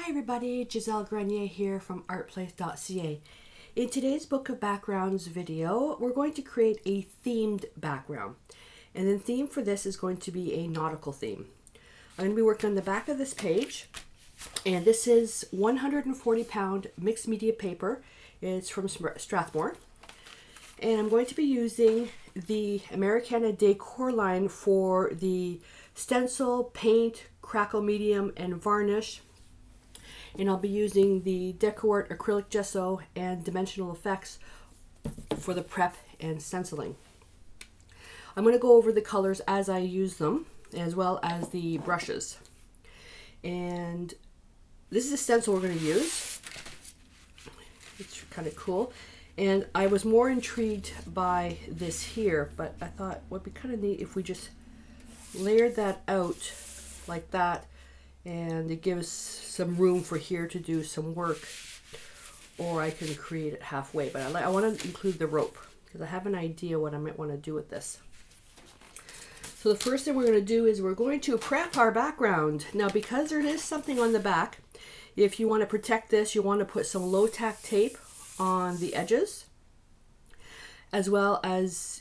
Hi everybody, Giselle Grenier here from artplace.ca. In today's Book of Backgrounds video, we're going to create a themed background. And the theme for this is going to be a nautical theme. I'm going to be working on the back of this page. And this is 140 pound mixed media paper. It's from Strathmore. And I'm going to be using the Americana Decor line for the stencil, paint, crackle medium, and varnish. And I'll be using the DecoArt acrylic gesso and dimensional effects for the prep and stenciling. I'm going to go over the colors as I use them, as well as the brushes. And this is a stencil we're going to use. It's kind of cool. And I was more intrigued by this here, but I thought it would be kind of neat if we just layered that out like that. And it gives some room for here to do some work, or I can create it halfway, but I want to include the rope because I have an idea what I might want to do with this. So the first thing we're going to do is we're going to prep our background. Now, because there is something on the back, if you want to protect this, you want to put some low tack tape on the edges, as well as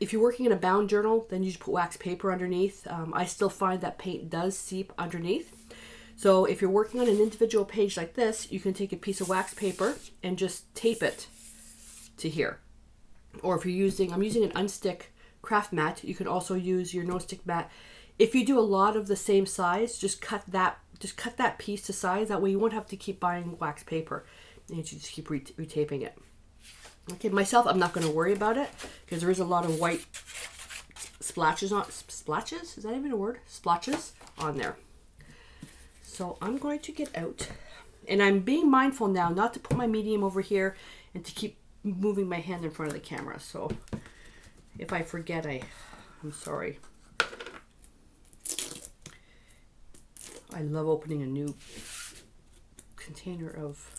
if you're working in a bound journal, then you just put wax paper underneath. I still find that paint does seep underneath. So if you're working on an individual page like this, you can take a piece of wax paper and just tape it to here. Or if you're using, I'm using an unstick craft mat, you can also use your no stick mat. If you do a lot of the same size, just cut that piece to size. That way you won't have to keep buying wax paper. And you just keep retaping it. Okay, myself, I'm not going to worry about it because there is a lot of white splatches on splatches. Is that even a word? Splotches on there. So I'm going to get out, and I'm being mindful now not to put my medium over here and to keep moving my hand in front of the camera. So if I forget, I'm sorry. I love opening a new container of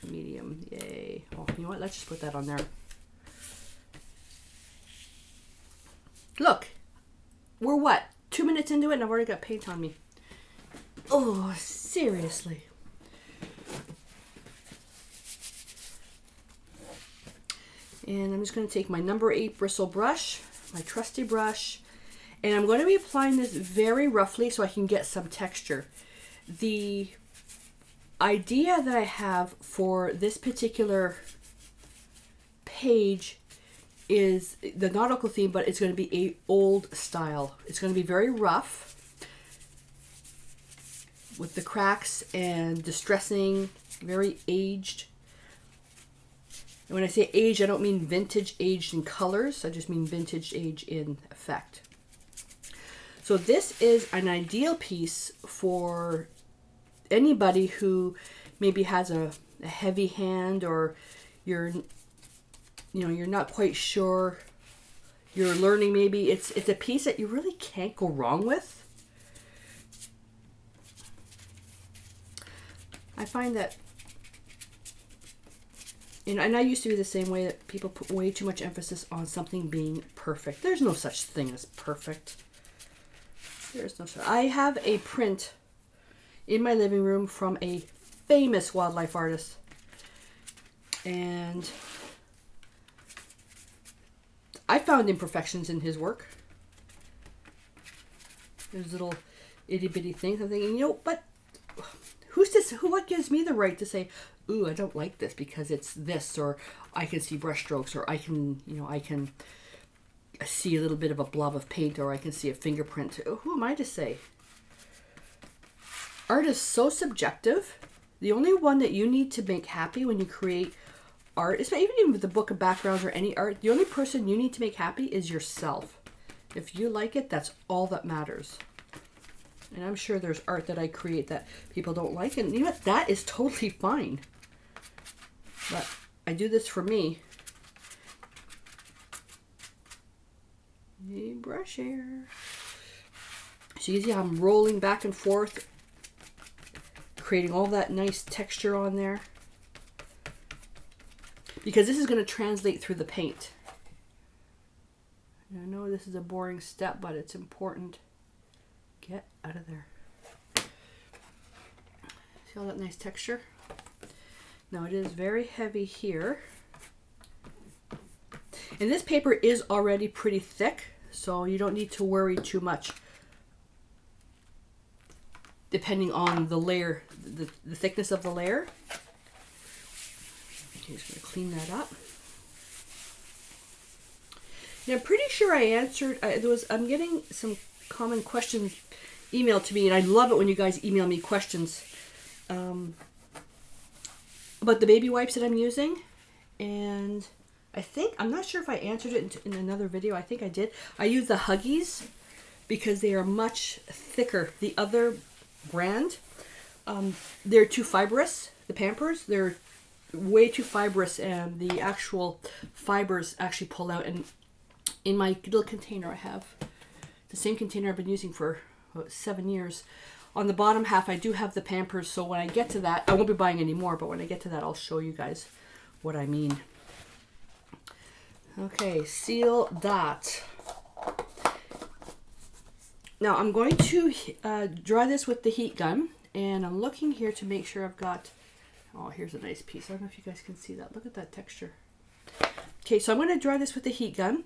medium. Yay. Oh, you know what? Let's just put that on there. Look, we're what? 2 minutes into it and I've already got paint on me. Oh, seriously. And I'm just going to take my number 8 bristle brush, my trusty brush, and I'm going to be applying this very roughly so I can get some texture. The idea that I have for this particular page is the nautical theme, but it's going to be a old style. It's going to be very rough with the cracks and distressing, very aged. And when I say age, I don't mean vintage aged in colors. I just mean vintage age in effect. So this is an ideal piece for anybody who maybe has a heavy hand, or you're not quite sure, you're learning maybe. It's a piece that you really can't go wrong with. I find that, and I used to be the same way, that people put way too much emphasis on something being perfect. There's no such thing as perfect. There's no such. I have a print in my living room from a famous wildlife artist, and I found imperfections in his work. There's little itty bitty things. I'm thinking, but what gives me the right to say, ooh, I don't like this because it's this, or I can see brush strokes, or I can see a little bit of a blob of paint, or I can see a fingerprint. Who am I to say? Art is so subjective. The only one that you need to make happy when you create art, even with the Book of Backgrounds or any art, the only person you need to make happy is yourself. If you like it, that's all that matters. And I'm sure there's art that I create that people don't like, and you know what? That is totally fine. But I do this for me. A brush here. So you see how I'm rolling back and forth, creating all that nice texture on there. Because this is going to translate through the paint. And I know this is a boring step, but it's important. Get out of there. See all that nice texture? Now it is very heavy here. And this paper is already pretty thick, so you don't need to worry too much depending on the layer, the thickness of the layer. Okay, just gonna clean that up. Now, I'm pretty sure I answered, I'm getting some common questions emailed to me, and I love it when you guys email me questions about the baby wipes that I'm using. And I'm not sure if I answered it in another video. I think I did. I use the Huggies because they are much thicker. The other brand, they're too fibrous. The Pampers, they're way too fibrous, and the actual fibers actually pull out. And in my little container, I have the same container I've been using for about 7 years. On the bottom half, I do have the Pampers, so when I get to that, I won't be buying any more, but when I get to that, I'll show you guys what I mean. Okay, seal that. Now, I'm going to dry this with the heat gun, and I'm looking here to make sure I've got, oh, here's a nice piece. I don't know if you guys can see that. Look at that texture. Okay, so I'm going to dry this with the heat gun,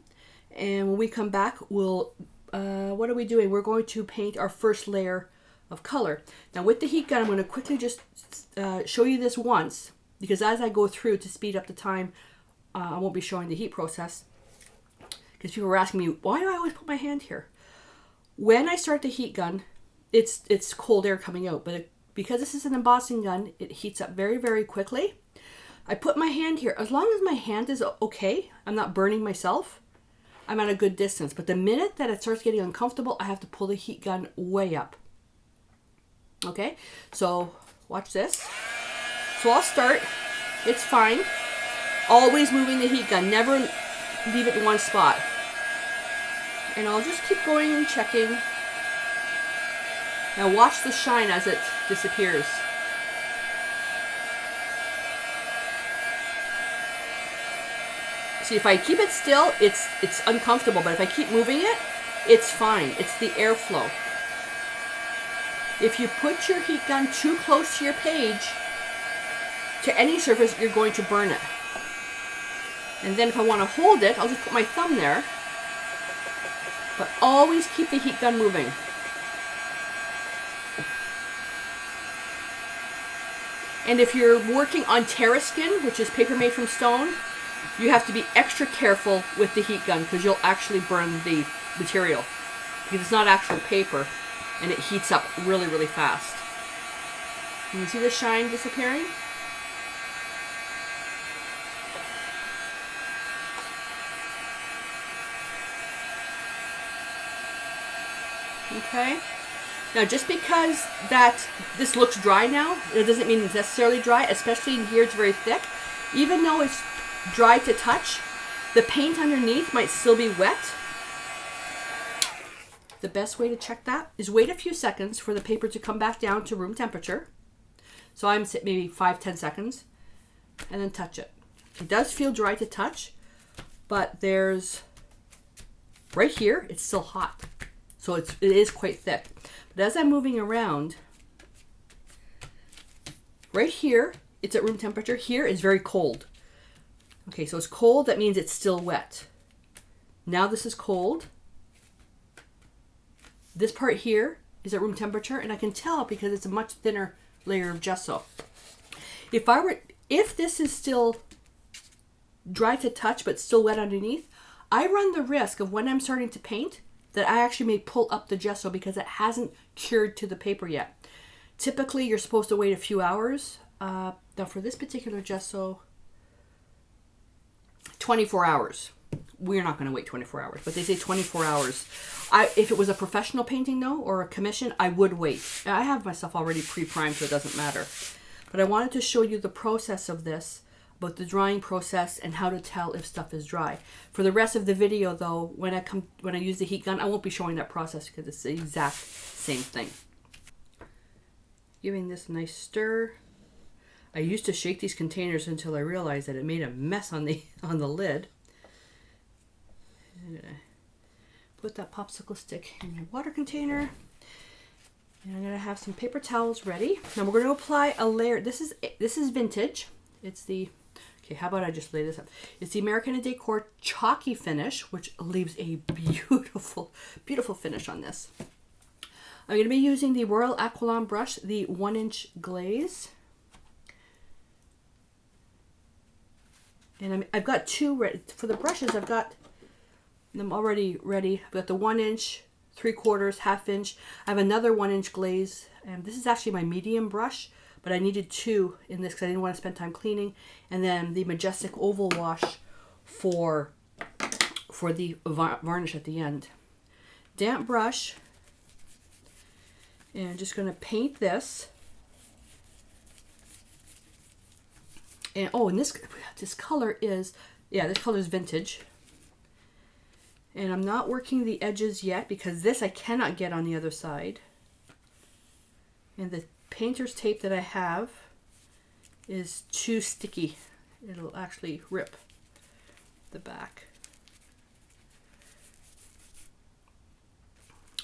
and when we come back, we'll, what are we doing? We're going to paint our first layer of color. Now, with the heat gun, I'm going to quickly just show you this once, because as I go through to speed up the time, I won't be showing the heat process, because people were asking me, why do I always put my hand here? When I start the heat gun, it's cold air coming out, but because this is an embossing gun, it heats up very, very quickly. I put my hand here. As long as my hand is okay, I'm not burning myself, I'm at a good distance. But the minute that it starts getting uncomfortable, I have to pull the heat gun way up. Okay, so watch this. So I'll start. It's fine. Always moving the heat gun. Never leave it in one spot. And I'll just keep going and checking. Now watch the shine as it disappears. See, if I keep it still, it's uncomfortable, but if I keep moving it, it's fine. It's the airflow. If you put your heat gun too close to your page, to any surface, you're going to burn it. And then if I want to hold it, I'll just put my thumb there. But always keep the heat gun moving. And if you're working on Terraskin, which is paper made from stone, you have to be extra careful with the heat gun because you'll actually burn the material. Because it's not actual paper and it heats up really, really fast. Can you see the shine disappearing? Okay. Now, just because this looks dry now, it doesn't mean it's necessarily dry, especially in here it's very thick. Even though it's dry to touch, the paint underneath might still be wet. The best way to check that is wait a few seconds for the paper to come back down to room temperature. So I'm maybe 5-10 seconds, and then touch it. It does feel dry to touch, but there's, right here, it's still hot. So it is quite thick. But as I'm moving around, right here, it's at room temperature. Here is very cold. Okay, so it's cold, that means it's still wet. Now this is cold. This part here is at room temperature, and I can tell because it's a much thinner layer of gesso. If this is still dry to touch but still wet underneath, I run the risk of when I'm starting to paint that I actually may pull up the gesso because it hasn't cured to the paper yet. Typically, you're supposed to wait a few hours. Now for this particular gesso, 24 hours. We're not going to wait 24 hours, but they say 24 hours. If it was a professional painting though, or a commission, I would wait. I have myself already pre-primed, so it doesn't matter. But I wanted to show you the process of this, about the drying process and how to tell if stuff is dry. For the rest of the video though, when I use the heat gun, I won't be showing that process because it's the exact same thing. Giving this a nice stir. I used to shake these containers until I realized that it made a mess on the lid. I'm gonna put that popsicle stick in my water container. And I'm gonna have some paper towels ready. Now we're gonna apply a layer. This is vintage. It's the, okay, how about I just lay this up? It's the American DecoArt Chalky Finish, which leaves a beautiful, beautiful finish on this. I'm gonna be using the Royal Aquilon brush, the 1-inch glaze. And I've got two ready. For the brushes, I've got them already ready. I've got the 1-inch, 3/4, 1/2 inch. I have another 1-inch glaze, and this is actually my medium brush, but I needed two in this because I didn't want to spend time cleaning. And then the Majestic Oval Wash for the varnish at the end. Damp brush, and I'm just going to paint this. And oh, and this color is, yeah, this color is vintage. And I'm not working the edges yet because this I cannot get on the other side. And the painter's tape that I have is too sticky. It'll actually rip the back.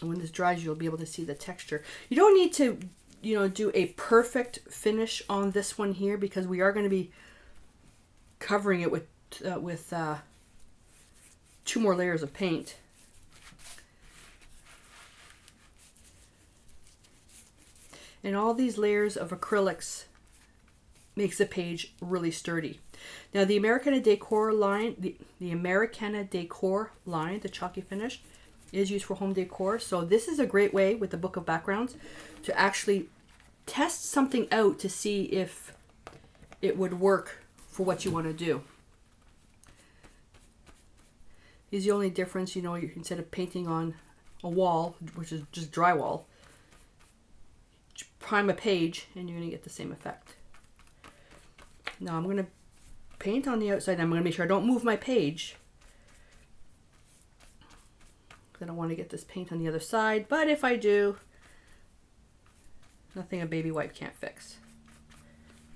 And when this dries, you'll be able to see the texture. You don't need to, you know, do a perfect finish on this one here because we are going to be covering it with 2 more layers of paint. And all these layers of acrylics makes the page really sturdy. Now the Americana Decor line, the Americana Decor line, the Chalky Finish, is used for home decor. So this is a great way with the Book of Backgrounds to actually test something out to see if it would work for what you want to do. Is the only difference, you know, instead of painting on a wall, which is just drywall, prime a page and you're going to get the same effect. Now I'm going to paint on the outside. I'm going to make sure I don't move my page. I don't want to get this paint on the other side, but if I do, nothing a baby wipe can't fix.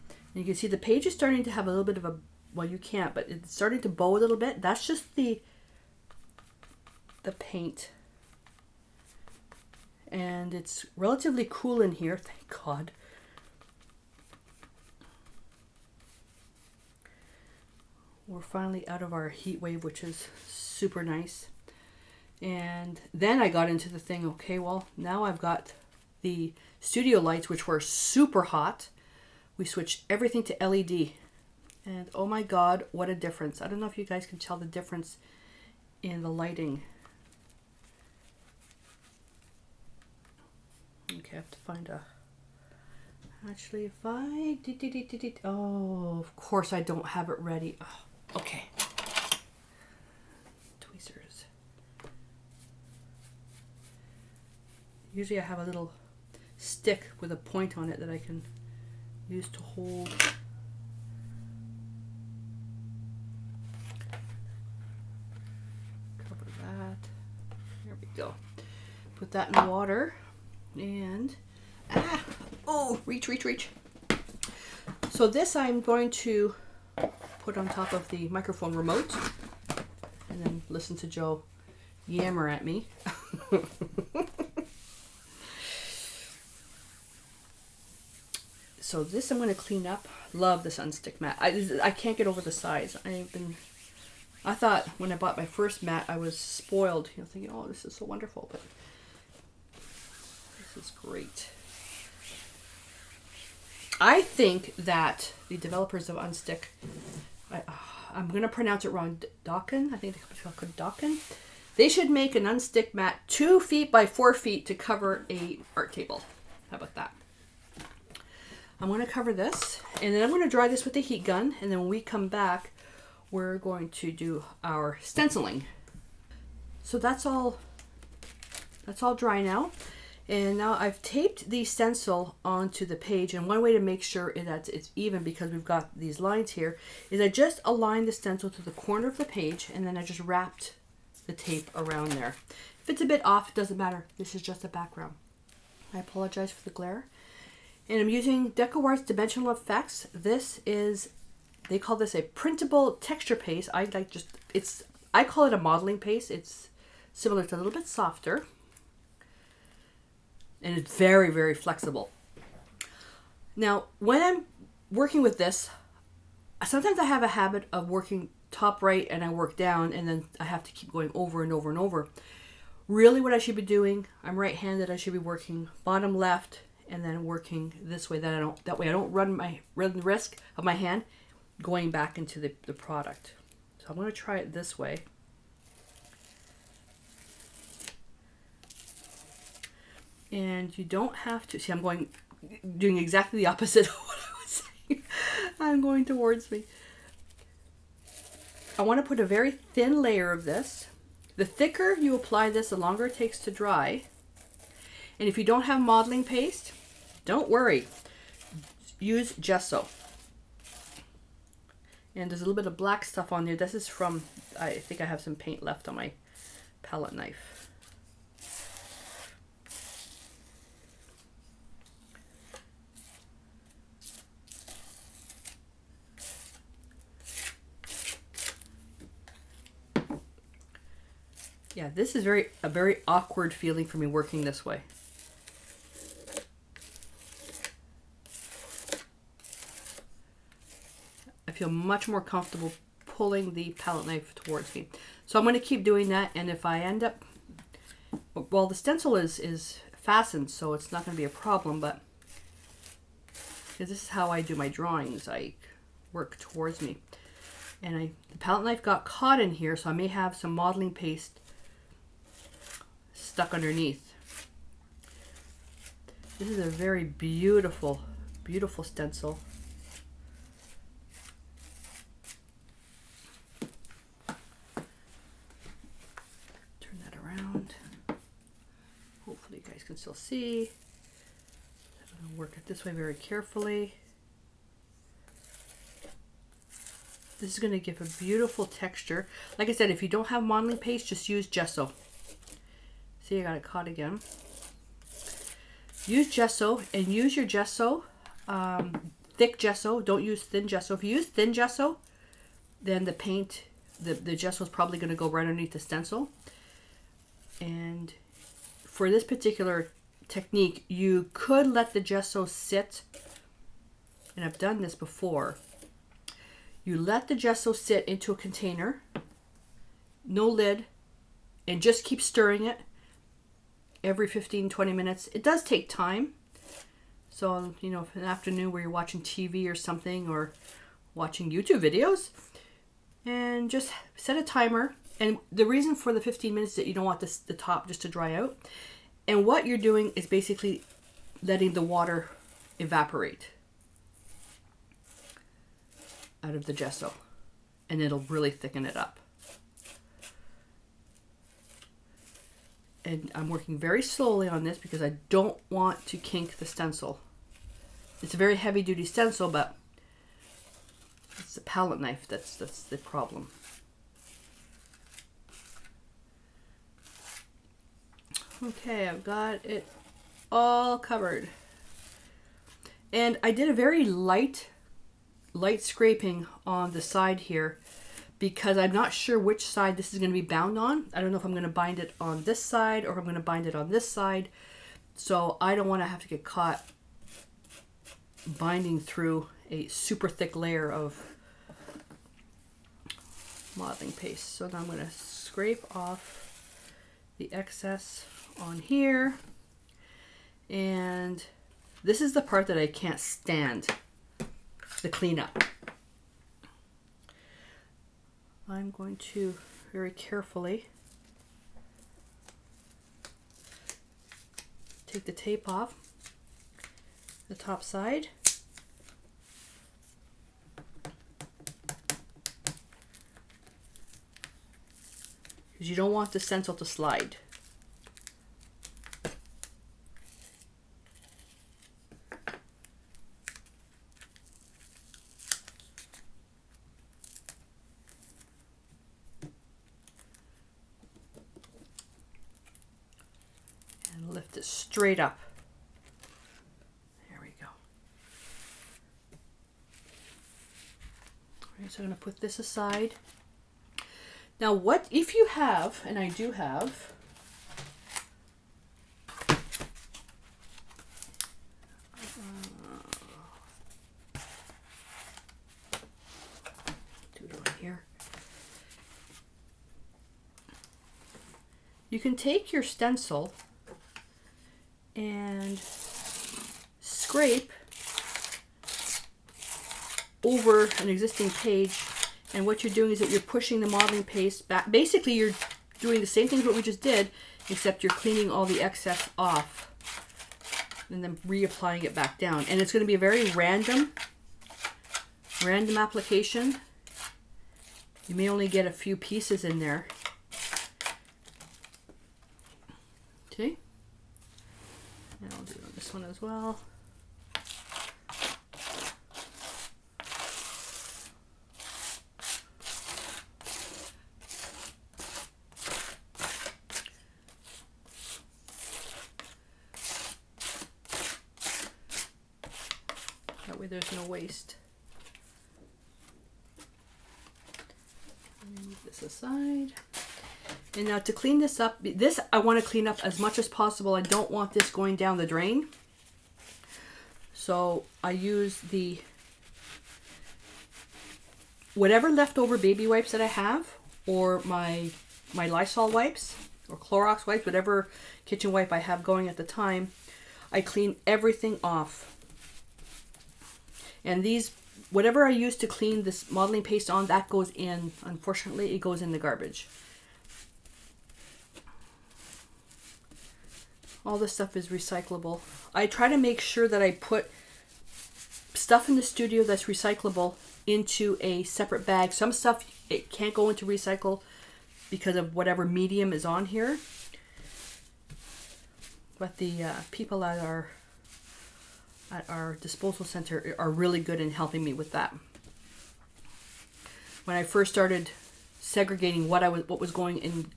And you can see the page is starting to have a little bit of a, well, you can't, but it's starting to bow a little bit. That's just the paint. And it's relatively cool in here, thank God. We're finally out of our heat wave, which is super nice. And then I got into the thing, okay, well, now I've got the studio lights, which were super hot. We switched everything to LED. And oh my God, what a difference. I don't know if you guys can tell the difference in the lighting. Okay, I have to find a... Actually, if I... Oh, of course I don't have it ready. Oh, okay. Tweezers. Usually I have a little stick with a point on it that I can use to hold. Cover that. There we go. Put that in the water and reach. So this I'm going to put on top of the microphone remote and then listen to Joe yammer at me. So this I'm going to clean up. Love this unstick mat. I can't get over the size. I thought when I bought my first mat I was spoiled, you know, thinking, oh, this is so wonderful, but this is great. I think that the developers of Unstick, I'm going to pronounce it wrong, Dokken, I think it's called Dokken. They should make an unstick mat 2 feet by 4 feet to cover a art table. How about that? I'm going to cover this, and then I'm going to dry this with a heat gun, and then when we come back, we're going to do our stenciling. So that's all dry now. And now I've taped the stencil onto the page, and one way to make sure that it's even, because we've got these lines here, is I just aligned the stencil to the corner of the page, and then I just wrapped the tape around there. If it's a bit off, it doesn't matter. This is just a background. I apologize for the glare. And I'm using DecoArt's Dimensional Effects. This is, they call this a printable texture paste. I call it a modeling paste. It's similar to a little bit softer. and it's very, very flexible. Now, when I'm working with this, sometimes I have a habit of working top right and I work down, and then I have to keep going over and over and over. Really what I should be doing, I'm right-handed, I should be working bottom left and then working this way, that way I don't run the risk of my hand going back into the product. So I'm going to try it this way. And you don't have to see, I'm doing exactly the opposite of what I was saying. I'm going towards me. I want to put a very thin layer of this. The thicker you apply this, the longer it takes to dry. And if you don't have modeling paste, don't worry. Use gesso. And there's a little bit of black stuff on there. This is from, I think I have some paint left on my palette knife. Yeah, this is a very awkward feeling for me working this way. I feel much more comfortable pulling the palette knife towards me. So I'm going to keep doing that, and if I end up, well, the stencil is fastened, so it's not going to be a problem, but this is how I do my drawings. I work towards me. And the palette knife got caught in here, so I may have some modeling paste stuck underneath. This is a very beautiful, beautiful stencil. Turn that around. Hopefully you guys can still see. I'm going to work it this way very carefully. This is going to give a beautiful texture. Like I said, if you don't have modeling paste, just use gesso. See, I got it caught again. Use gesso, and use your gesso, thick gesso. Don't use thin gesso. If you use thin gesso, then the paint, the gesso is probably going to go right underneath the stencil. And for this particular technique, you could let the gesso sit, and I've done this before. You let the gesso sit into a container, no lid, and just keep stirring it every 15-20 minutes. It does take time. So, you know, if an afternoon where you're watching TV or something, or watching YouTube videos, and just set a timer. And the reason for the 15 minutes is that you don't want the top just to dry out. And what you're doing is basically letting the water evaporate out of the gesso, and it'll really thicken it up. And I'm working very slowly on this because I don't want to kink the stencil. It's a very heavy duty stencil, but it's the palette knife that's the problem. Okay, I've got it all covered. And I did a very light scraping on the side here, because I'm not sure which side this is going to be bound on. I don't know if I'm going to bind it on this side or if I'm going to bind it on this side. So I don't want to have to get caught binding through a super thick layer of modeling paste. So now I'm going to scrape off the excess on here. And this is the part that I can't stand, the cleanup. I'm going to very carefully take the tape off the top side. Because you don't want the stencil to slide. Lift it straight up. There we go. All right, so I'm going to put this aside. Now, what if you have, and I do have, you can take your stencil and scrape over an existing page, and what you're doing is that you're pushing the modeling paste back. Basically, you're doing the same thing as what we just did, except you're cleaning all the excess off and then reapplying it back down. And it's going to be a very random application. You may only get a few pieces in there. Okay. And I'll do it on this one as well. That way there's no waste. Move this aside. And now to clean this up, this I want to clean up as much as possible. I don't want this going down the drain. So I use the whatever leftover baby wipes that I have, or my Lysol wipes or Clorox wipes, whatever kitchen wipe I have going at the time. I clean everything off. And these, whatever I use to clean this modeling paste on, that goes in. Unfortunately, it goes in the garbage. All this stuff is recyclable. I try to make sure that I put stuff in the studio that's recyclable into a separate bag. Some stuff, it can't go into recycle because of whatever medium is on here. But the people at our disposal center are really good in helping me with that. When I first started segregating what was going in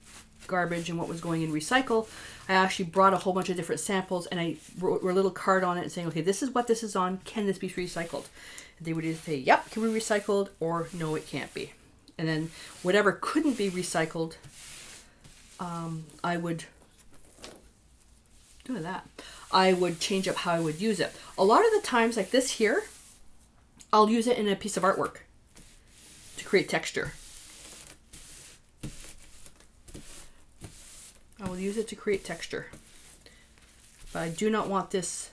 garbage and what was going in recycle, I actually brought a whole bunch of different samples, and I wrote a little card on it and saying, okay, this is what this is on. Can this be recycled? And they would either say, yep, can be recycled, or no, it can't be. And then whatever couldn't be recycled, I would do that. I would change up how I would use it. A lot of the times, like this here, I'll use it in a piece of artwork to create texture. I will use it to create texture. But I do not want this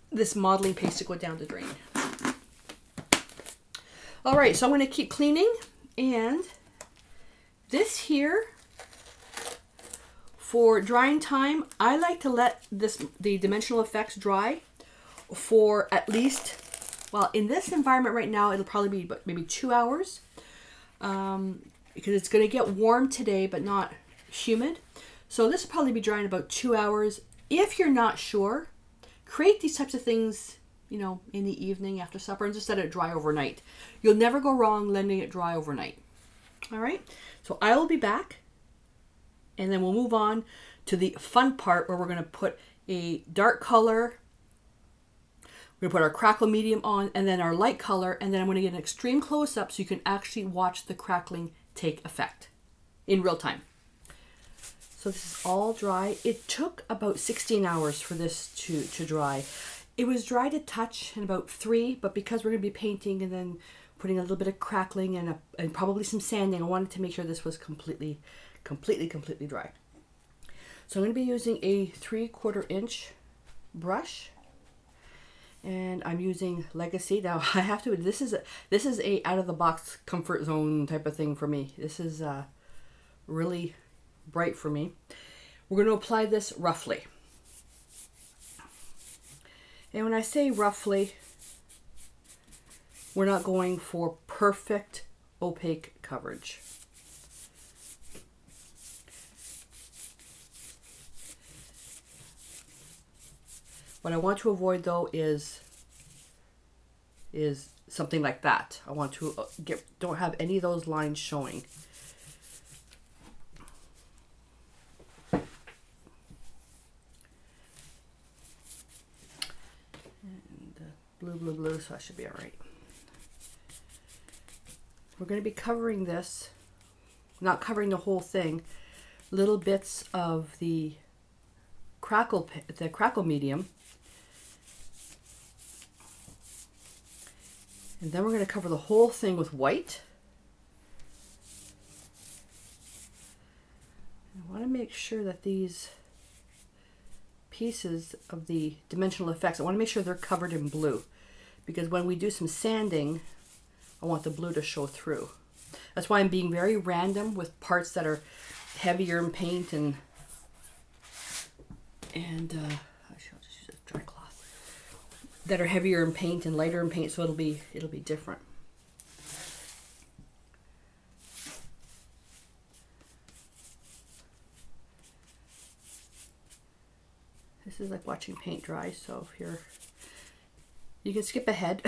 this modeling paste to go down the drain. All right, so I'm going to keep cleaning, and this here, for drying time, I like to let the dimensional effects dry for at least, well, in this environment right now, it'll probably be maybe 2 hours. Because it's going to get warm today, but not humid. So this will probably be drying about 2 hours. If you're not sure, create these types of things, you know, in the evening after supper, and just let it dry overnight. You'll never go wrong letting it dry overnight. All right. So I will be back, and then we'll move on to the fun part where we're going to put a dark color. We're going to put our crackle medium on, and then our light color, and then I'm going to get an extreme close up so you can actually watch the crackling take effect in real time. So this is all dry. It took about 16 hours for this to dry. It was dry to touch in about 3, but because we're going to be painting and then putting a little bit of crackling and probably some sanding, I wanted to make sure this was completely dry. So I'm going to be using a 3/4 inch brush, and I'm using Legacy. Now I have to, this is a out of the box comfort zone type of thing for me. This is really bright for me. We're going to apply this roughly. And when I say roughly, we're not going for perfect opaque coverage. What I want to avoid though is something like that. I want to don't have any of those lines showing. And blue, so I should be all right. We're going to be covering this, not covering the whole thing, little bits of the crackle medium. And then we're going to cover the whole thing with white. want to make sure that these pieces of the dimensional effects, I want to make sure they're covered in blue, because when we do some sanding, I want the blue to show through. That's why I'm being very random with parts that are heavier in paint and actually I'll just use a dry cloth, that are heavier in paint and lighter in paint, so it'll be different. This is like watching paint dry, so if you can skip ahead.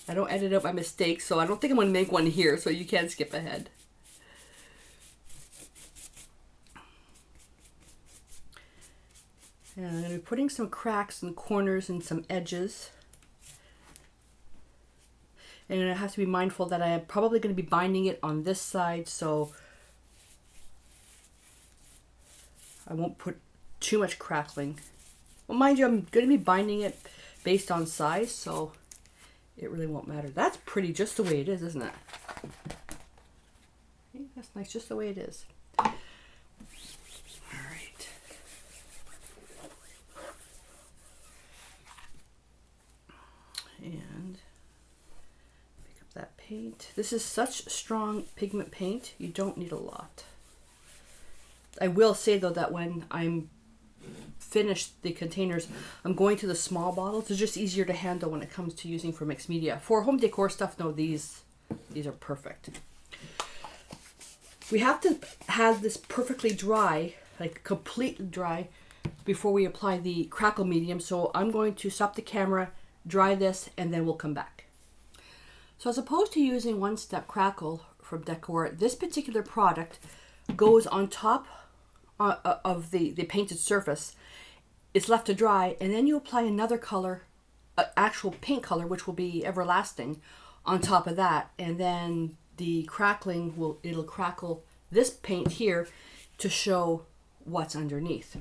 I don't edit out my mistakes, so I don't think I'm going to make one here, so you can skip ahead. And I'm going to be putting some cracks and corners and some edges. And I have to be mindful that I am probably going to be binding it on this side, so I won't put too much crackling. Well, mind you, I'm going to be binding it based on size, so it really won't matter. That's pretty just the way it is, isn't it? Okay, that's nice just the way it is. All right. And pick up that paint. This is such strong pigment paint, you don't need a lot. I will say though that when I'm finished the containers, I'm going to the small bottles. They're just easier to handle when it comes to using for mixed media. For home decor stuff, no, these are perfect. We have to have this perfectly dry, like completely dry, before we apply the crackle medium. So I'm going to stop the camera, dry this, and then we'll come back. So as opposed to using one-step crackle from DecoArt, this particular product goes on top of the painted surface. It's left to dry, and then you apply another color, actual paint color, which will be everlasting, on top of that, and then the crackling it'll crackle this paint here to show what's underneath.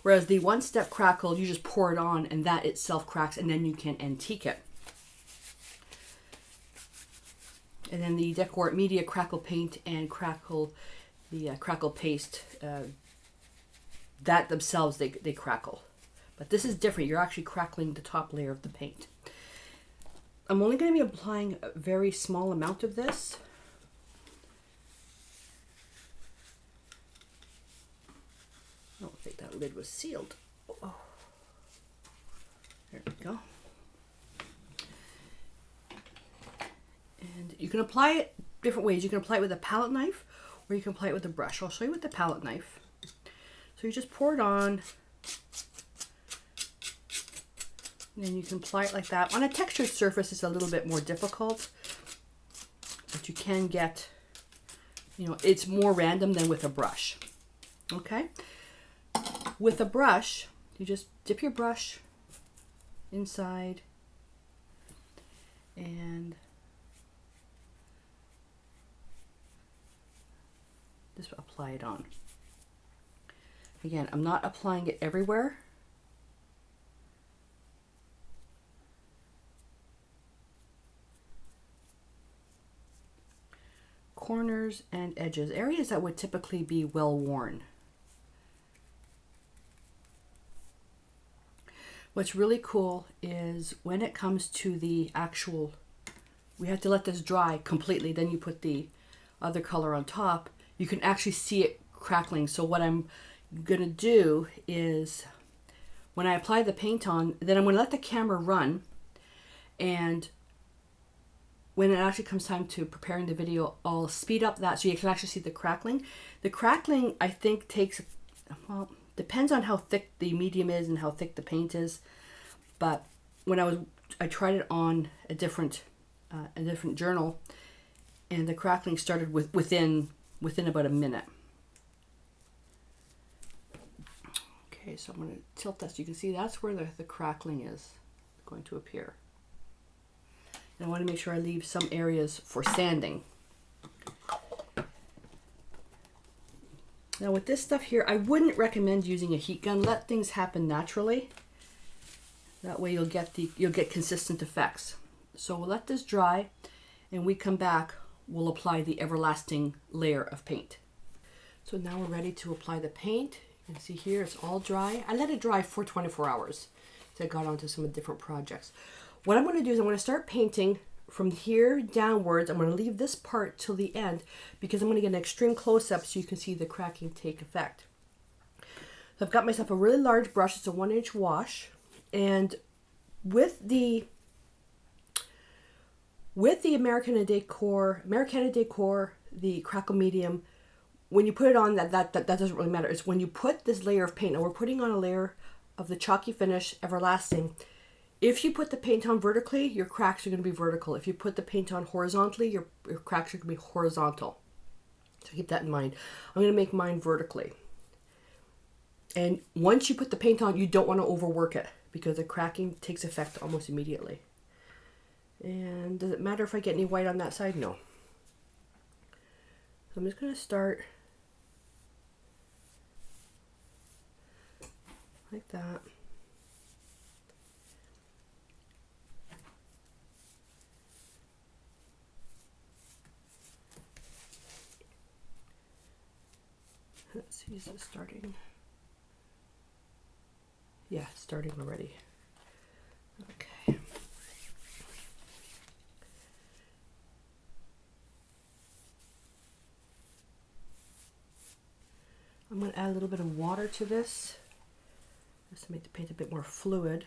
Whereas the one-step crackle, you just pour it on and that itself cracks, and then you can antique it. And then the DecoArt Media crackle paint and crackle paste, that themselves, they crackle. But this is different. You're actually crackling the top layer of the paint. I'm only going to be applying a very small amount of this. I don't think that lid was sealed. Oh. There we go. And you can apply it different ways. You can apply it with a palette knife, or you can apply it with a brush. I'll show you with the palette knife. So you just pour it on, and then you can apply it like that. On a textured surface, it's a little bit more difficult, but you can get, it's more random than with a brush. Okay? With a brush, you just dip your brush inside and just apply it on. Again, I'm not applying it everywhere. Corners and edges, areas that would typically be well worn. What's really cool is when it comes to the actual, we have to let this dry completely, then you put the other color on top, you can actually see it crackling. So what I'm gonna do is, when I apply the paint on, then I'm gonna let the camera run, and when it actually comes time to preparing the video, I'll speed up that so you can actually see the crackling. The crackling, I think, takes, well, depends on how thick the medium is and how thick the paint is. But when I tried it on a different journal, and the crackling started within about a minute. Okay, so I'm going to tilt that so you can see that's where the crackling is going to appear. And I want to make sure I leave some areas for sanding. Now with this stuff here, I wouldn't recommend using a heat gun. Let things happen naturally. That way you'll get consistent effects. So we'll let this dry, and we come back, we'll apply the everlasting layer of paint. So now we're ready to apply the paint. You can see here it's all dry. I let it dry for 24 hours. So I got onto some different projects. What I'm going to do is I'm going to start painting from here downwards. I'm going to leave this part till the end because I'm going to get an extreme close-up so you can see the cracking take effect. So I've got myself a really large brush. It's a 1-inch wash, and with the Americana Decor, the crackle medium, when you put it on, that doesn't really matter. It's when you put this layer of paint, and we're putting on a layer of the Chalky Finish Everlasting. If you put the paint on vertically, your cracks are going to be vertical. If you put the paint on horizontally, your cracks are going to be horizontal. So keep that in mind. I'm going to make mine vertically. And once you put the paint on, you don't want to overwork it because the cracking takes effect almost immediately. And does it matter if I get any white on that side? No. So I'm just going to start like that. Let's see, is it starting? Yeah, it's starting already. Okay. I'm going to add a little bit of water to this just to make the paint a bit more fluid.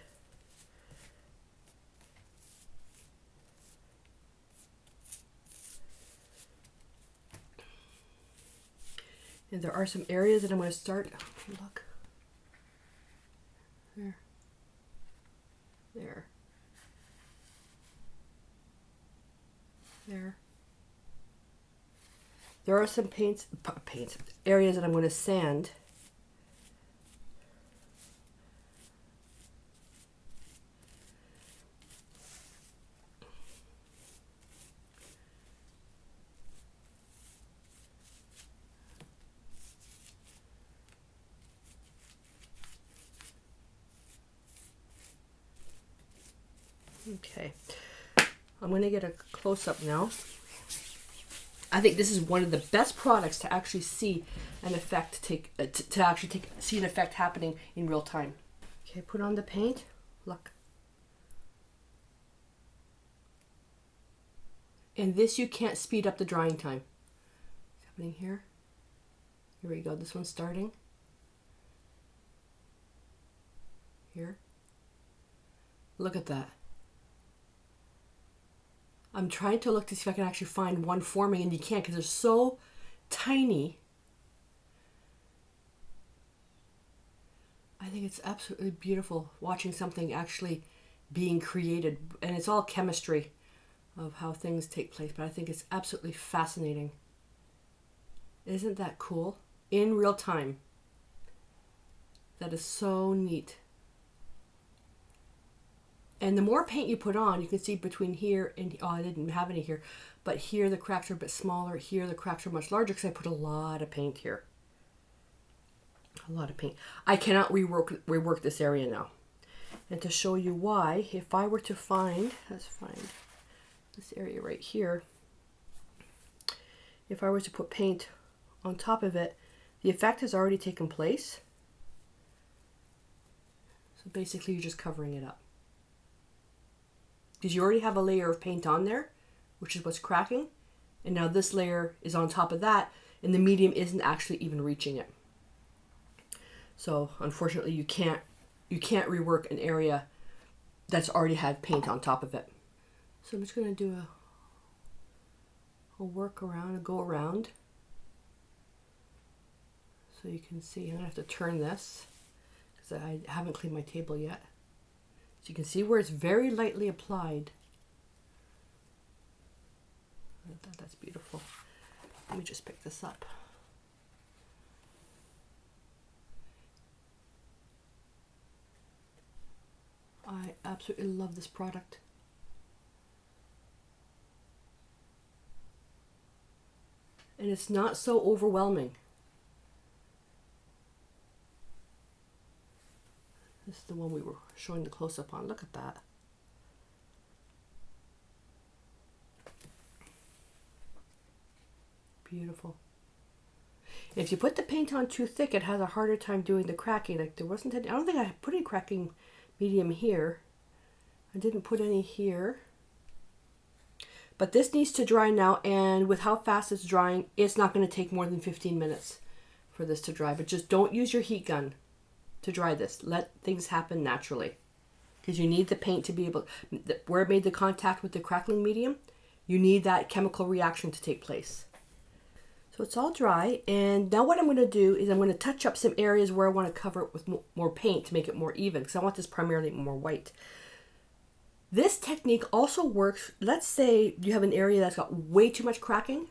And there are some areas that I'm going to start. Look. There. There. There. There are some areas that I'm going to sand. Okay, I'm going to get a close-up now. I think this is one of the best products to actually see an effect see an effect happening in real time. Okay, put on the paint. Look. And this, you can't speed up the drying time. What's happening here? Here we go. This one's starting. Here. Look at that. I'm trying to look to see if I can actually find one forming, and you can't because they're so tiny. I think it's absolutely beautiful watching something actually being created, and it's all chemistry of how things take place, but I think it's absolutely fascinating. Isn't that cool? In real time. That is so neat. And the more paint you put on, you can see between here and, oh, I didn't have any here, but here the cracks are a bit smaller. Here the cracks are much larger because I put a lot of paint here. A lot of paint. I cannot rework this area now. And to show you why, if I were to find, let's find this area right here. If I were to put paint on top of it, the effect has already taken place. So basically you're just covering it up. Because you already have a layer of paint on there, which is what's cracking, and now this layer is on top of that, and the medium isn't actually even reaching it. So unfortunately you can't rework an area that's already had paint on top of it. So I'm just going to do a work around, a go around, so you can see. I'm going to have to turn this because I haven't cleaned my table yet. So you can see where it's very lightly applied. That's beautiful. Let me just pick this up. I absolutely love this product. And it's not so overwhelming. This is the one we were showing the close-up on. Look at that. beautiful. If you put the paint on too thick, it has a harder time doing the cracking. Like there wasn't any, I don't think I put any cracking medium here. I didn't put any here. But this needs to dry now, and with how fast it's drying, it's not going to take more than 15 minutes for this to dry. But just don't use your heat gun to dry this. Let things happen naturally. Because you need the paint to be able, where it made the contact with the crackling medium, you need that chemical reaction to take place. So it's all dry, and now what I'm going to do is I'm going to touch up some areas where I want to cover it with more paint to make it more even, because I want this primarily more white. This technique also works, let's say you have an area that's got way too much cracking,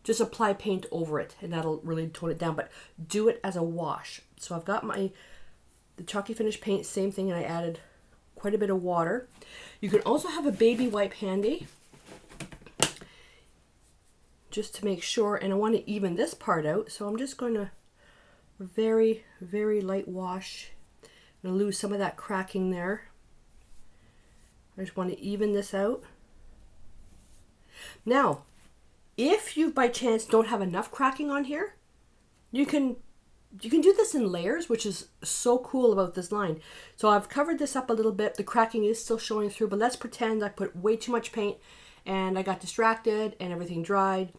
just apply paint over it and that'll really tone it down, but do it as a wash. So I've got the Chalky Finish paint, same thing, and I added quite a bit of water. You can also have a baby wipe handy, just to make sure, and I want to even this part out, so I'm just going to very, very light wash and lose some of that cracking there. I just want to even this out. Now, if you by chance don't have enough cracking on here, you can do this in layers, which is so cool about this line. So I've covered this up a little bit. The cracking is still showing through, but let's pretend I put way too much paint and I got distracted and everything dried.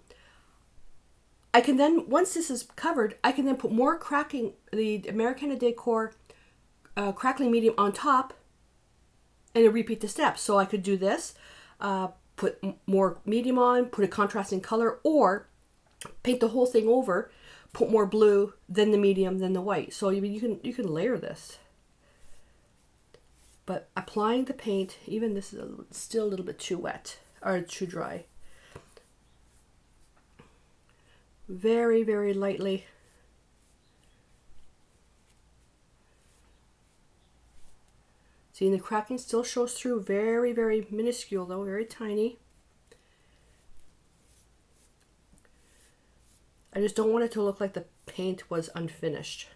I can then, once this is covered, I can then put more cracking, the Americana Decor crackling medium on top, and repeat the steps. So I could do this, put more medium on, put a contrasting color, or paint the whole thing over, put more blue, then the medium, then the white. So you can layer this. But applying the paint, even this is still a little bit too wet or too dry. Very, very lightly. See, the cracking still shows through, very, very minuscule though, very tiny. I just don't want it to look like the paint was unfinished.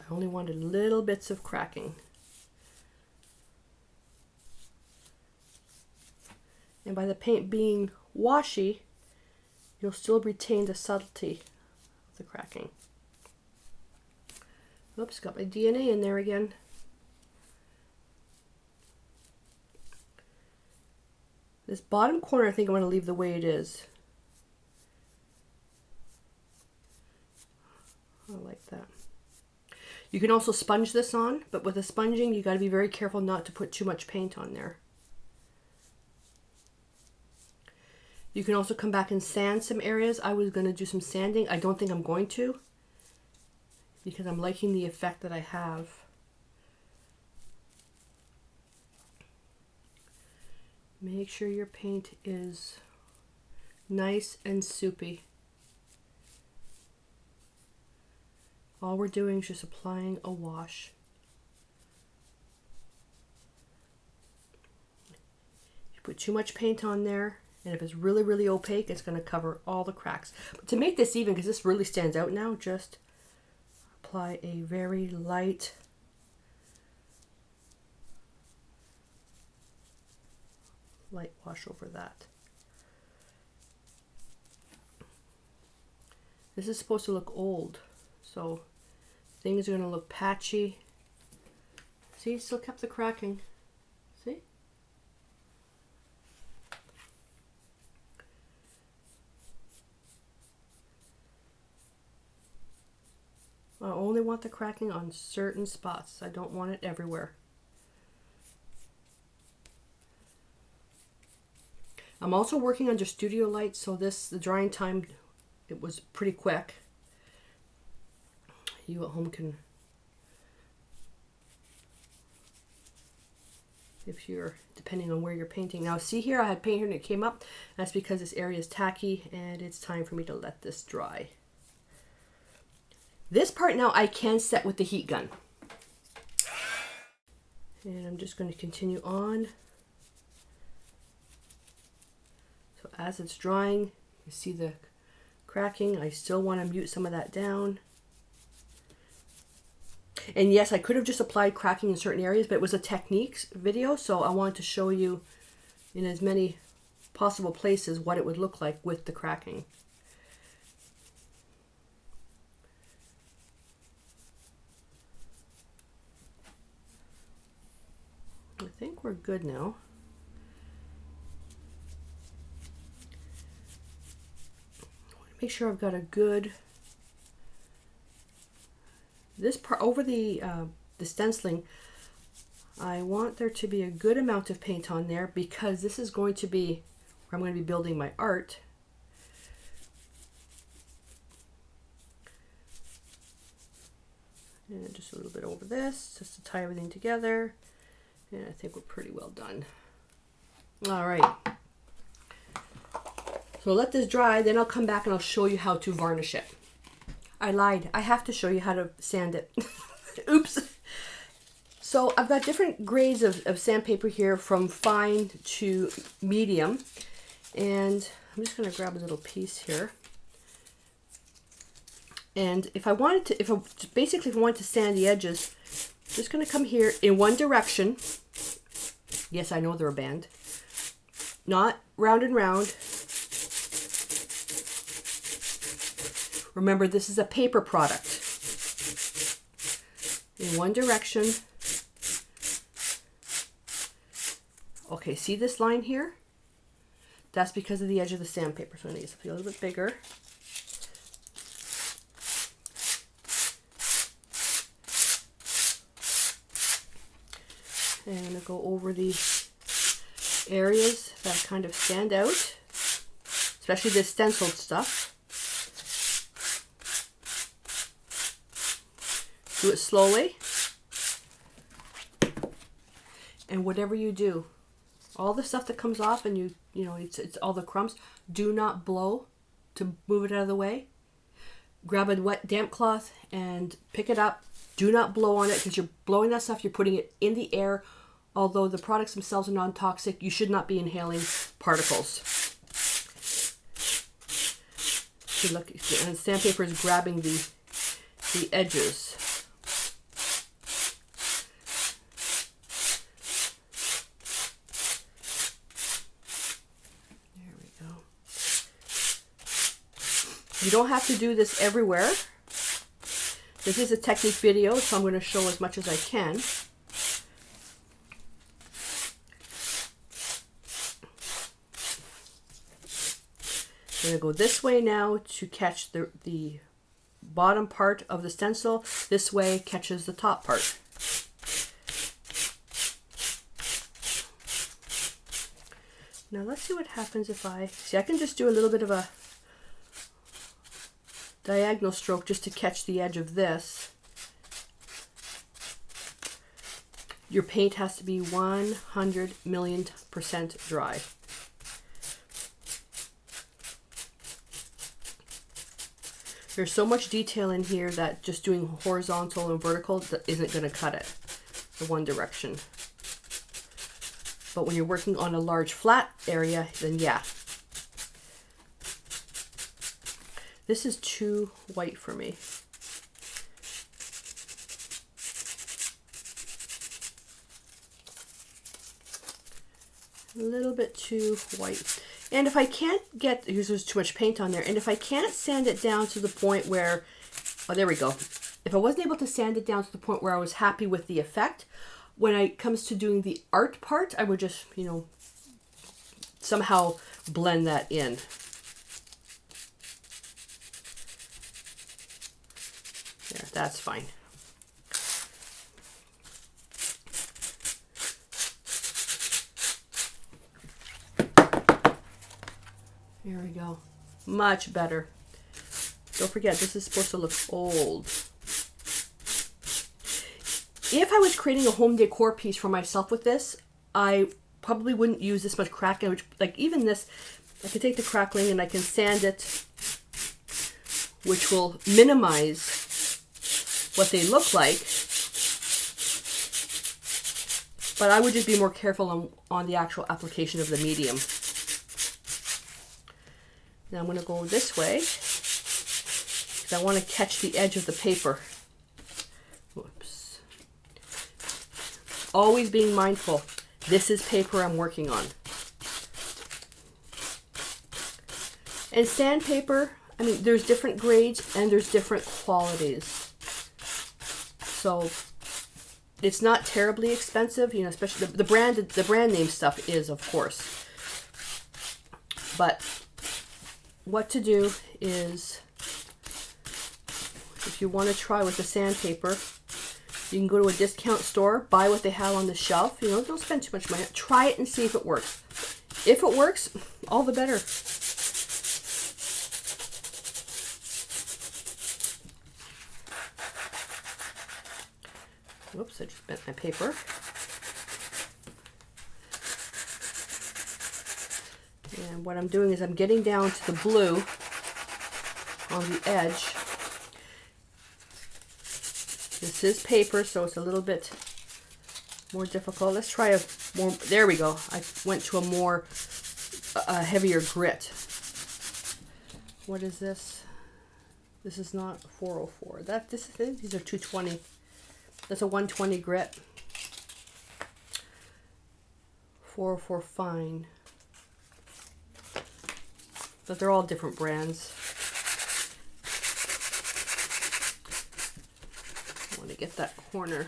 I only wanted little bits of cracking. And by the paint being washy, you'll still retain the subtlety of the cracking. Oops, got my DNA in there again. This bottom corner, I think I'm going to leave the way it is. I like that. You can also sponge this on, but with the sponging, you got to be very careful not to put too much paint on there. You can also come back and sand some areas. I was going to do some sanding. I don't think I'm going to, because I'm liking the effect that I have. Make sure your paint is nice and soupy. All we're doing is just applying a wash. You put too much paint on there, and if it's really, really opaque, it's going to cover all the cracks. But to make this even, because this really stands out now, just apply a very light wash over that. This is supposed to look old, so things are going to look patchy. See, still kept the cracking. See? I only want the cracking on certain spots. I don't want it everywhere. I'm also working under studio lights, so the drying time, it was pretty quick. You at home can, if you're, depending on where you're painting. Now see here, I had paint here and it came up. That's because this area is tacky and it's time for me to let this dry. This part now I can set with the heat gun. And I'm just going to continue on. So as it's drying, you see the cracking. I still want to mute some of that down. And yes, I could have just applied cracking in certain areas, but it was a techniques video, so I wanted to show you in as many possible places what it would look like with the cracking. I think we're good now. Make sure I've got a good, this part over the stenciling, I want there to be a good amount of paint on there because this is going to be where I'm going to be building my art. And just a little bit over this, just to tie everything together. And I think we're pretty well done. All right. So let this dry, then I'll come back and I'll show you how to varnish it. I lied. I have to show you how to sand it. Oops. So I've got different grades of sandpaper here from fine to medium. And I'm just going to grab a little piece here. And if I wanted to, if I wanted to sand the edges, I'm just going to come here in one direction. Yes, I know they're a band. Not round and round. Remember, this is a paper product. In one direction. Okay, see this line here? That's because of the edge of the sandpaper. So I'm going to get something a little bit bigger. And I'm going to go over the areas that kind of stand out, especially the stenciled stuff. Do it slowly. And whatever you do, all the stuff that comes off and you know, it's all the crumbs, do not blow to move it out of the way. Grab a wet damp cloth and pick it up. Do not blow on it because you're blowing that stuff, you're putting it in the air. Although the products themselves are non-toxic, you should not be inhaling particles. See, look, and sandpaper is grabbing the edges. There we go. You don't have to do this everywhere. This is a technique video, so I'm going to show as much as I can. I'm going to go this way now to catch the bottom part of the stencil. This way catches the top part. Now let's see what happens if I can just do a little bit of a diagonal stroke just to catch the edge of this. Your paint has to be 100,000,000% dry. There's so much detail in here that just doing horizontal and vertical isn't going to cut it the one direction. But when you're working on a large flat area, then yeah. This is too white for me. A little bit too white. And if I can't get, because there's too much paint on there, and if I can't sand it down to the point where, oh, there we go. If I wasn't able to sand it down to the point where I was happy with the effect, when it comes to doing the art part, I would just, you know, somehow blend that in. There, that's fine. There we go. Much better. Don't forget, this is supposed to look old. If I was creating a home decor piece for myself with this, I probably wouldn't use this much crackling. Like even this, I can take the crackling and I can sand it, which will minimize what they look like. But I would just be more careful on the actual application of the medium. Now I'm going to go this way because I want to catch the edge of the paper. Whoops. Always being mindful. This is paper I'm working on. And sandpaper, I mean, there's different grades and there's different qualities. So it's not terribly expensive, you know, especially the brand name stuff is, of course. But what to do is, if you want to try with the sandpaper, you can go to a discount store, buy what they have on the shelf. You know, don't spend too much money. Try it and see if it works. If it works, all the better. Whoops, I just bent my paper. And what I'm doing is I'm getting down to the blue on the edge. This is paper, so it's a little bit more difficult. Let's try a more, there we go. I went to a more heavier grit. What is this? This is not 404. These are 220. That's a 120 grit. 404 fine. But they're all different brands. I want to get that corner.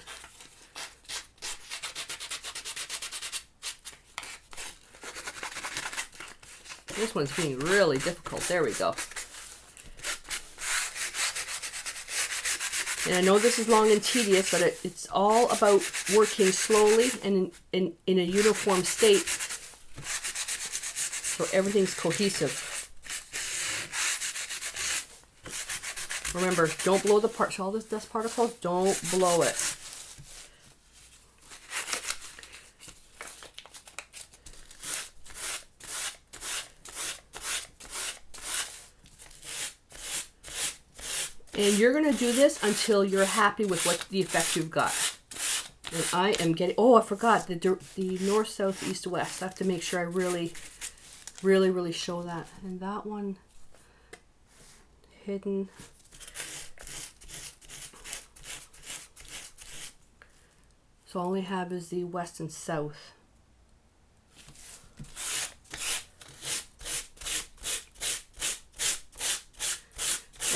This one's being really difficult. There we go. And I know this is long and tedious, but it's all about working slowly and in a uniform state so everything's cohesive. Remember, don't blow the part. So all this dust particles, don't blow it. And you're going to do this until you're happy with what the effect you've got. And I am getting, oh, I forgot the north, south, east, west. I have to make sure I really show that. And that one hidden. So all I have is the west and south.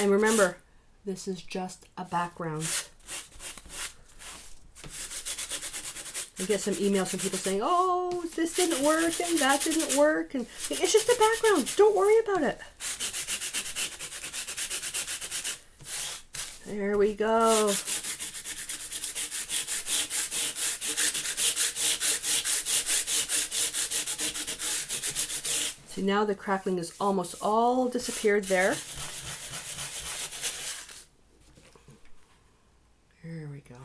And remember, this is just a background. I get some emails from people saying, oh, this didn't work and that didn't work. And it's just a background. Don't worry about it. There we go. See, now the crackling is almost all disappeared there. There we go.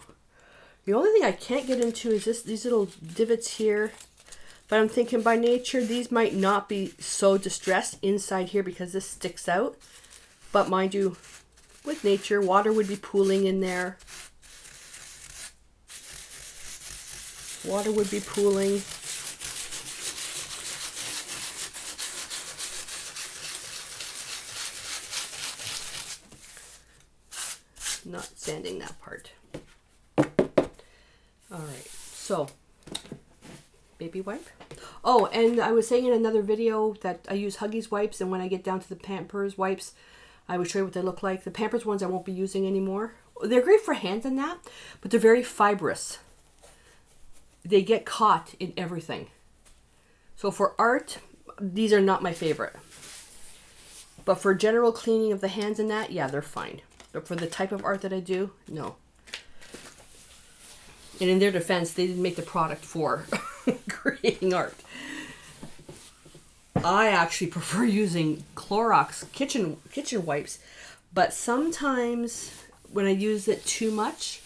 The only thing I can't get into is these little divots here. But I'm thinking by nature, these might not be so distressed inside here because this sticks out. But mind you, with nature, water would be pooling in there. Water would be pooling. Not sanding that part. All right, so baby wipe. Oh, and I was saying in another video that I use Huggies wipes, and when I get down to the Pampers wipes, I will show you what they look like. The Pampers ones I won't be using anymore. They're great for hands and that, but they're very fibrous. They get caught in everything. So for art, these are not my favorite. But for general cleaning of the hands and that, yeah, they're fine. But for the type of art that I do, no. And in their defense, they didn't make the product for creating art. I actually prefer using Clorox kitchen wipes, but sometimes when I use it too much,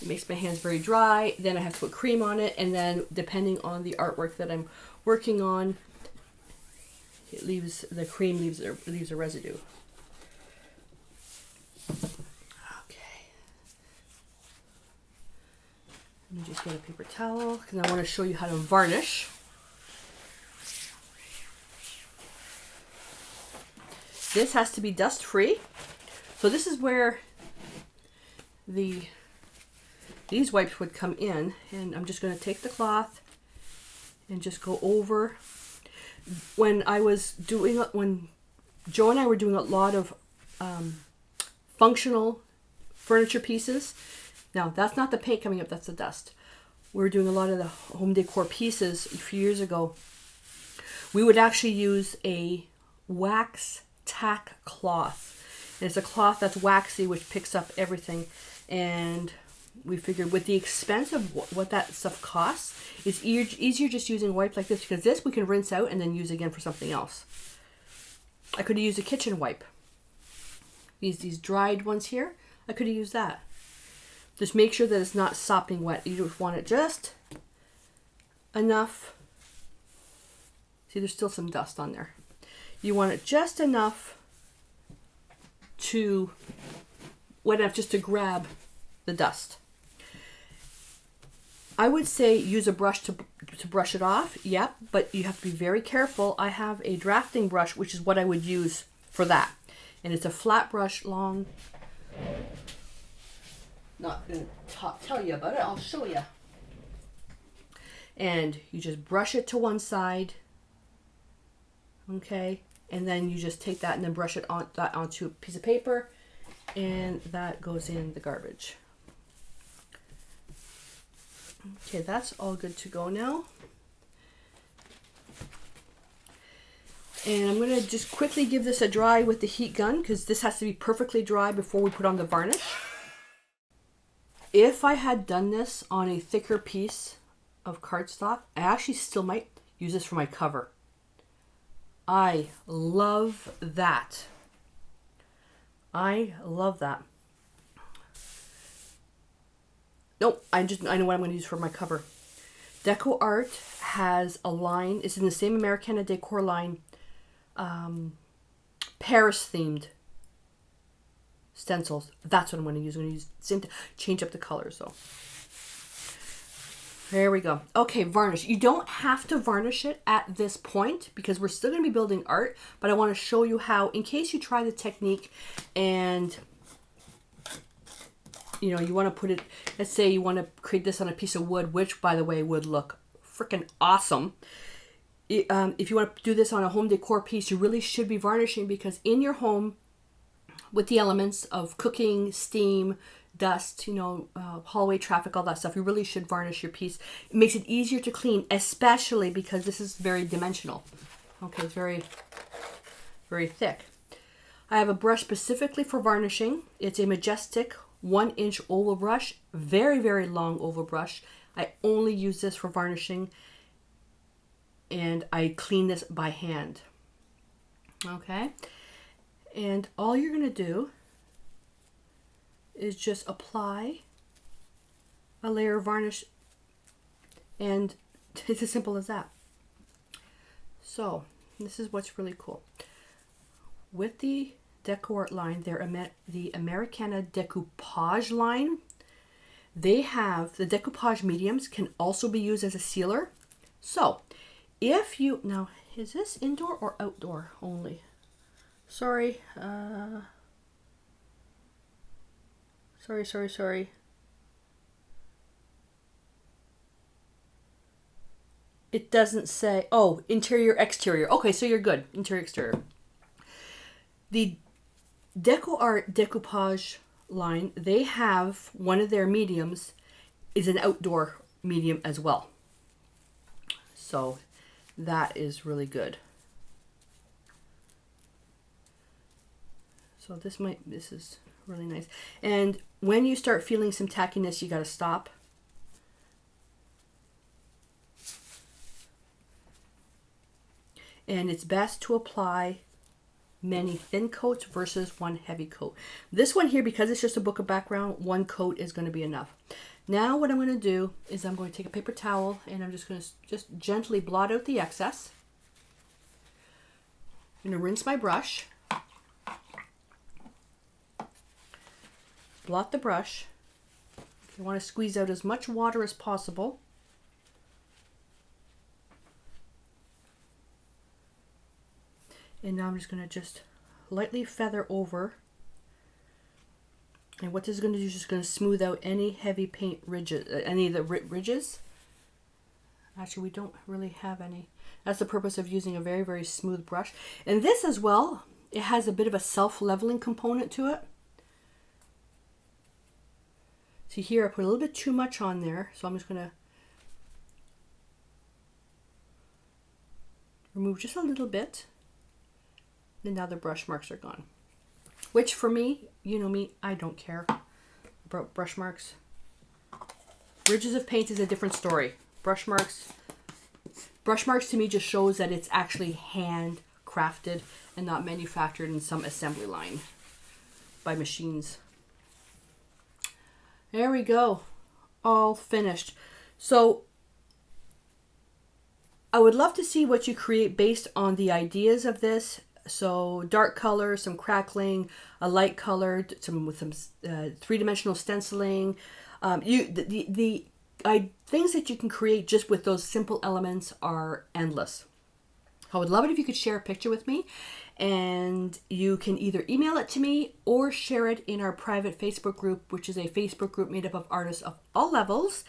it makes my hands very dry. Then I have to put cream on it, and then depending on the artwork that I'm working on, the cream leaves a residue. Let me just get a paper towel because I want to show you how to varnish. This has to be dust free. So this is where these wipes would come in, and I'm just going to take the cloth and just go over. When Joe and I were doing a lot of functional furniture pieces. Now, that's not the paint coming up, that's the dust. We were doing a lot of the home decor pieces a few years ago. We would actually use a wax tack cloth. And it's a cloth that's waxy, which picks up everything. And we figured with the expense of what that stuff costs, it's easier just using wipes like this, because this we can rinse out and then use again for something else. I could have used a kitchen wipe. These dried ones here, I could have used that. Just make sure that it's not sopping wet. You just want it just enough. See, there's still some dust on there. You want it just enough to wet enough just to grab the dust. I would say use a brush to brush it off, yep, but you have to be very careful. I have a drafting brush, which is what I would use for that. And it's a flat brush, long. Not going to tell you about it, I'll show you. And you just brush it to one side, okay? And then you just take that and then brush it onto a piece of paper, and that goes in the garbage. Okay, that's all good to go now. And I'm going to just quickly give this a dry with the heat gun, because this has to be perfectly dry before we put on the varnish. If I had done this on a thicker piece of cardstock, I actually still might use this for my cover. I love that. I love that. Nope, I know what I'm going to use for my cover. DecoArt has a line, it's in the same Americana Decor line, Paris themed stencils. That's what I'm going to use. I'm going to use same to change up the colors though. There we go. Okay, varnish. You don't have to varnish it at this point because we're still going to be building art, but I want to show you how, in case you try the technique and you know, you want to put it, let's say you want to create this on a piece of wood, which by the way would look freaking awesome. If you want to do this on a home decor piece, you really should be varnishing, because in your home, with the elements of cooking, steam, dust, you know, hallway traffic, all that stuff, you really should varnish your piece. It makes it easier to clean, especially because this is very dimensional. Okay, it's very, very thick. I have a brush specifically for varnishing. It's a Majestic 1-inch oval brush, very, very long oval brush. I only use this for varnishing, and I clean this by hand. Okay, and all you're going to do is just apply a layer of varnish, and it's as simple as that. So this is what's really cool. With the DecoArt line, the Americana decoupage line, they have the decoupage mediums can also be used as a sealer. So if you, now is this indoor or outdoor only? Sorry, sorry. It doesn't say, oh, interior, exterior. Okay, so you're good, interior, exterior. The DecoArt decoupage line, they have one of their mediums is an outdoor medium as well. So that is really good. So this is really nice. And when you start feeling some tackiness, you got to stop. And it's best to apply many thin coats versus one heavy coat. This one here, because it's just a book of background, one coat is going to be enough. Now what I'm going to do is I'm going to take a paper towel and I'm just going to just gently blot out the excess. I'm going to rinse my brush. Blot the brush. You want to squeeze out as much water as possible. And now I'm just going to just lightly feather over. And what this is going to do is just going to smooth out any heavy paint ridges, any of the ridges. Actually, we don't really have any. That's the purpose of using a very, very smooth brush. And this as well, it has a bit of a self-leveling component to it. See here, I put a little bit too much on there, so I'm just going to remove just a little bit. And now the brush marks are gone. Which for me, you know me, I don't care about brush marks. Ridges of paint is a different story. Brush marks to me just shows that it's actually handcrafted and not manufactured in some assembly line by machines. There we go, all finished. So I would love to see what you create based on the ideas of this. So dark color, some crackling, a light colored, with some three-dimensional stenciling. Things that you can create just with those simple elements are endless. I would love it if you could share a picture with me, and you can either email it to me or share it in our private Facebook group, which is a Facebook group made up of artists of all levels.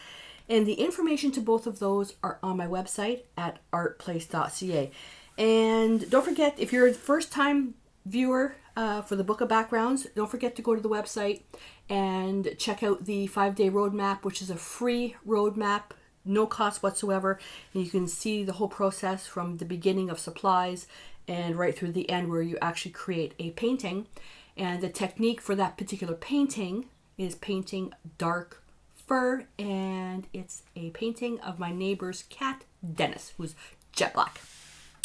And the information to both of those are on my website at artplace.ca. And don't forget, if you're a first-time viewer for the Book of Backgrounds, don't forget to go to the website and check out the 5-day roadmap, which is a free roadmap, no cost whatsoever. And you can see the whole process from the beginning of supplies and right through the end where you actually create a painting. And the technique for that particular painting is painting dark fur, and it's a painting of my neighbor's cat, Dennis, who's jet black.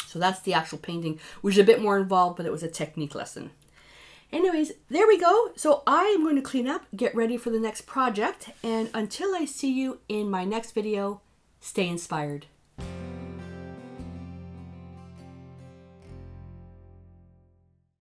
So that's the actual painting, which is a bit more involved, but it was a technique lesson. Anyways, there we go. So I am going to clean up, get ready for the next project. And until I see you in my next video, stay inspired.